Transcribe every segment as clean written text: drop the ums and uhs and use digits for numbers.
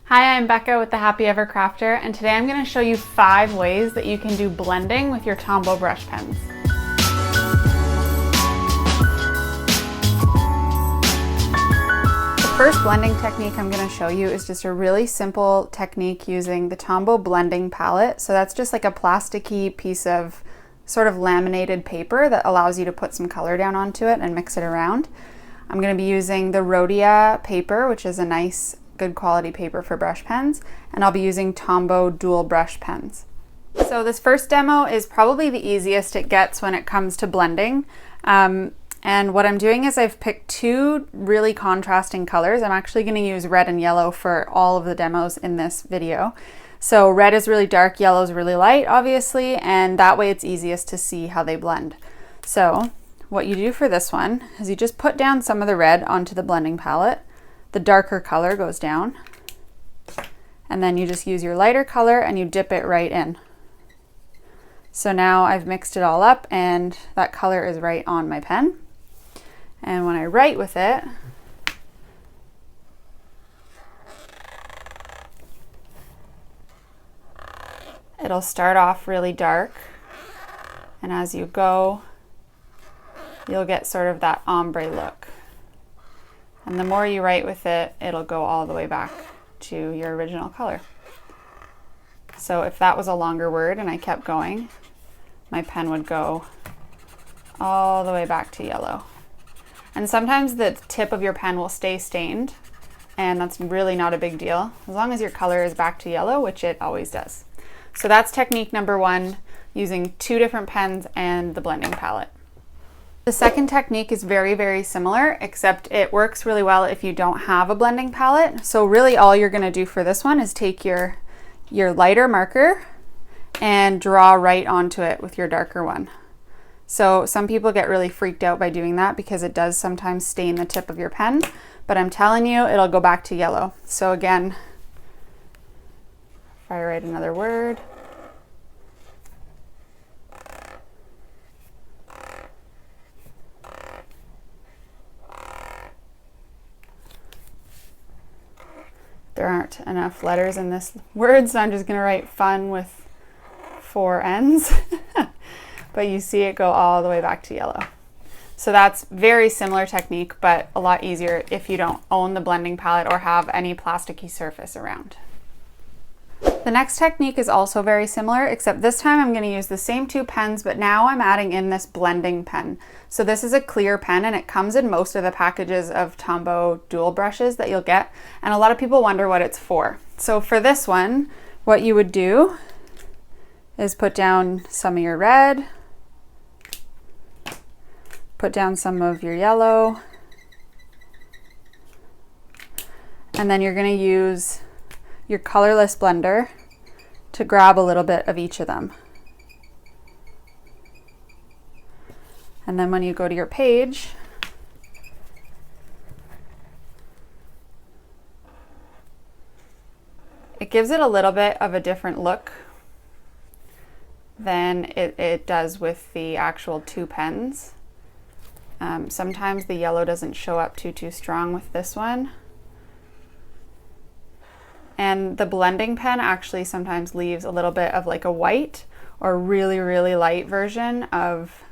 Hi, I'm Becca with the Happy Ever Crafter, and today I'm going to show you 5 ways that you can do blending with your Tombow brush pens. The first blending technique I'm going to show you is just a really simple technique using the Tombow blending palette. So that's just like a plasticky piece of sort of laminated paper that allows you to put some color down onto it and mix it around. I'm going to be using the rodia paper, which is a nice good quality paper for brush pens, and I'll be using Tombow dual brush pens. So this first demo is probably the easiest it gets when it comes to blending. And what I'm doing is I've picked 2 really contrasting colors. I'm actually going to use red and yellow for all of the demos in this video. So red is really dark, yellow is really light, obviously, and that way it's easiest to see how they blend. So what you do for this one is you just put down some of the red onto the blending palette. The darker color goes down, and then you just use your lighter color and you dip it right in. So now I've mixed it all up and that color is right on my pen. And when I write with it, it'll start off really dark, and as you go, you'll get sort of that ombre look. And the more you write with it, it'll go all the way back to your original color. So if that was a longer word and I kept going, my pen would go all the way back to yellow. And sometimes the tip of your pen will stay stained, and that's really not a big deal, as long as your color is back to yellow, which it always does. So that's technique number 1, using 2 different pens and the blending palette. The second technique is very, very similar, except it works really well if you don't have a blending palette. So really all you're going to do for this one is take your lighter marker and draw right onto it with your darker one. So some people get really freaked out by doing that because it does sometimes stain the tip of your pen, but I'm telling you, it'll go back to yellow. So again, if I write another word, there aren't enough letters in this word, so I'm just going to write fun with 4 N's. But you see it go all the way back to yellow. So that's very similar technique, but a lot easier if you don't own the blending palette or have any plasticky surface around. The next technique is also very similar, except this time I'm going to use the same 2 pens, but now I'm adding in this blending pen. So this is a clear pen, and it comes in most of the packages of Tombow dual brushes that you'll get, and a lot of people wonder what it's for. So for this one, what you would do is put down some of your red, put down some of your yellow, and then you're going to use your colorless blender to grab a little bit of each of them. And then when you go to your page, it gives it a little bit of a different look than it does with the actual 2 pens. Sometimes the yellow doesn't show up too strong with this one. And the blending pen actually sometimes leaves a little bit of like a white or really, really light version of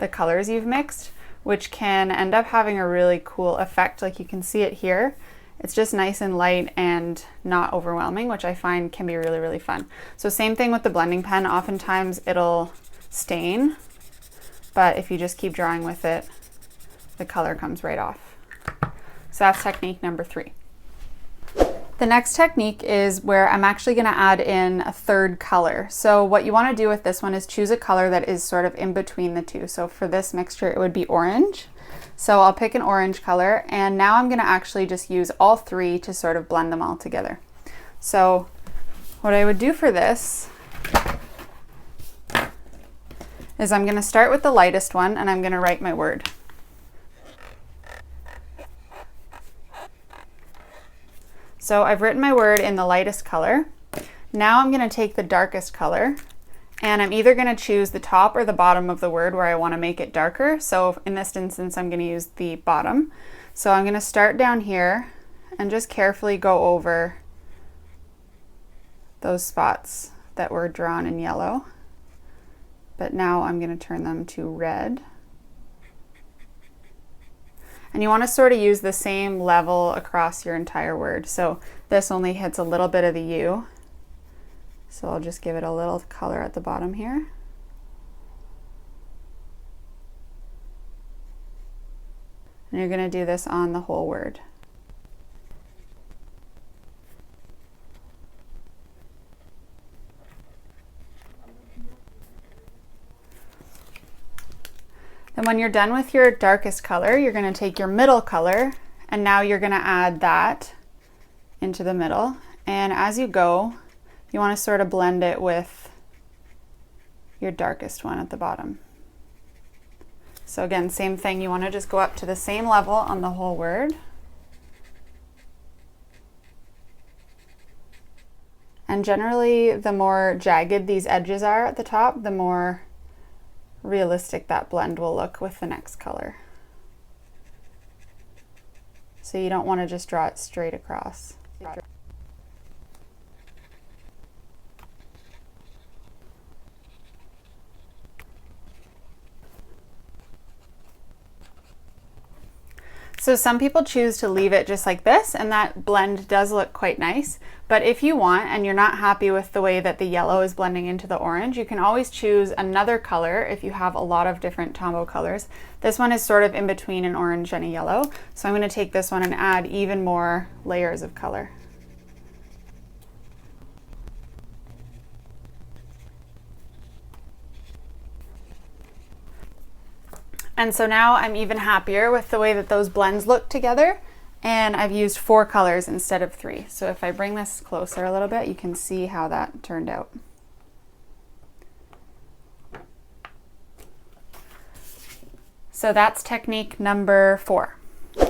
the colors you've mixed, which can end up having a really cool effect. Like you can see it here. It's just nice and light and not overwhelming, which I find can be really, really fun. So same thing with the blending pen. Oftentimes it'll stain, but if you just keep drawing with it, the color comes right off. So that's technique number 3. The next technique is where I'm actually going to add in a 3rd color. So what you want to do with this one is choose a color that is sort of in between the 2. So for this mixture, it would be orange. So I'll pick an orange color, and now I'm going to actually just use all 3 to sort of blend them all together. So what I would do for this is I'm going to start with the lightest one, and I'm going to write my word. So I've written my word in the lightest color. Now I'm going to take the darkest color, and I'm either going to choose the top or the bottom of the word where I want to make it darker. So in this instance, I'm going to use the bottom. So I'm going to start down here and just carefully go over those spots that were drawn in yellow. But now I'm going to turn them to red. And you want to sort of use the same level across your entire word. So this only hits a little bit of the U. So I'll just give it a little color at the bottom here. And you're going to do this on the whole word. Then when you're done with your darkest color, you're going to take your middle color, and now you're going to add that into the middle. And as you go, you want to sort of blend it with your darkest one at the bottom. So again, same thing, you want to just go up to the same level on the whole word. And generally, the more jagged these edges are at the top, the more realistic that blend will look with the next color. So you don't want to just draw it straight across. So some people choose to leave it just like this, and that blend does look quite nice. But if you want, and you're not happy with the way that the yellow is blending into the orange, you can always choose another color if you have a lot of different Tombow colors. This one is sort of in between an orange and a yellow. So I'm going to take this one and add even more layers of color. And so now I'm even happier with the way that those blends look together, and I've used 4 colors instead of 3. So if I bring this closer a little bit, you can see how that turned out. So that's technique number 4.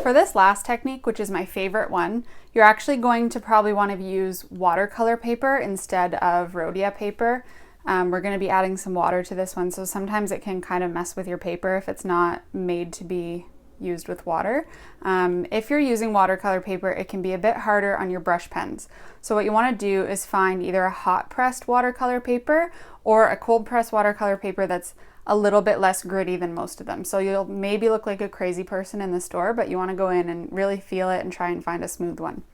For this last technique, which is my favorite one, you're actually going to probably want to use watercolor paper instead of rodia paper. We're going to be adding some water to this one, so sometimes it can kind of mess with your paper if it's not made to be used with water. If you're using watercolor paper, it can be a bit harder on your brush pens. So what you want to do is find either a hot pressed watercolor paper or a cold pressed watercolor paper that's a little bit less gritty than most of them. So you'll maybe look like a crazy person in the store, but you want to go in and really feel it and try and find a smooth one.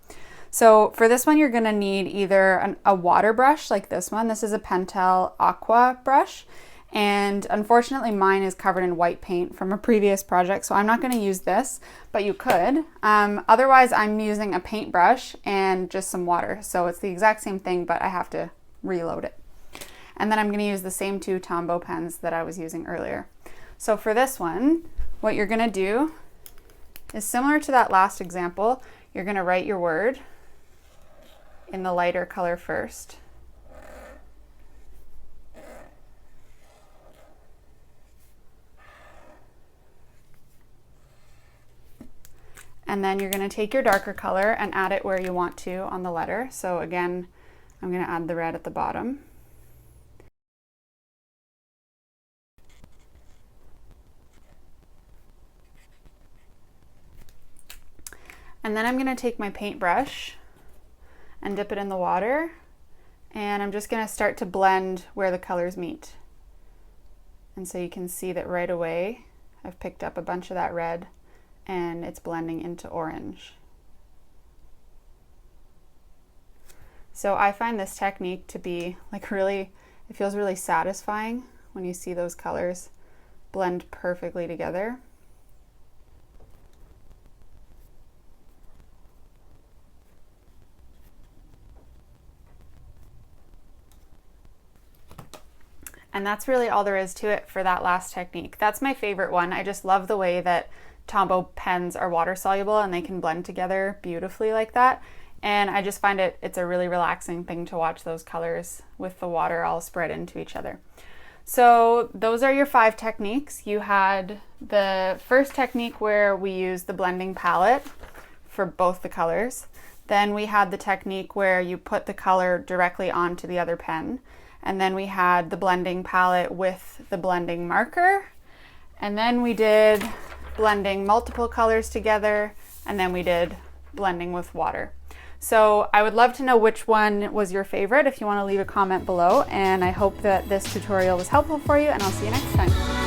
So for this one, you're going to need either a water brush like this one. This is a Pentel Aqua brush, and unfortunately mine is covered in white paint from a previous project, so I'm not going to use this, but you could. Otherwise, I'm using a paintbrush and just some water, so it's the exact same thing, but I have to reload it. And then I'm going to use the same 2 Tombow pens that I was using earlier. So for this one, what you're going to do is similar to that last example. You're going to write your word in the lighter color first. And then you're going to take your darker color and add it where you want to on the letter. So again, I'm going to add the red at the bottom. And then I'm going to take my paintbrush and dip it in the water, and I'm just going to start to blend where the colors meet. And so you can see that right away I've picked up a bunch of that red and it's blending into orange. So I find this technique to be like really, it feels really satisfying when you see those colors blend perfectly together. And that's really all there is to it for that last technique. That's my favorite one. I just love the way that Tombow pens are water soluble and they can blend together beautifully like that. And I just find it's a really relaxing thing to watch those colors with the water all spread into each other. So those are your 5 techniques. You had the first technique where we used the blending palette for both the colors. Then we had the technique where you put the color directly onto the other pen. And then we had the blending palette with the blending marker. And then we did blending multiple colors together. And then we did blending with water. So I would love to know which one was your favorite if you want to leave a comment below, and I hope that this tutorial was helpful for you, and I'll see you next time.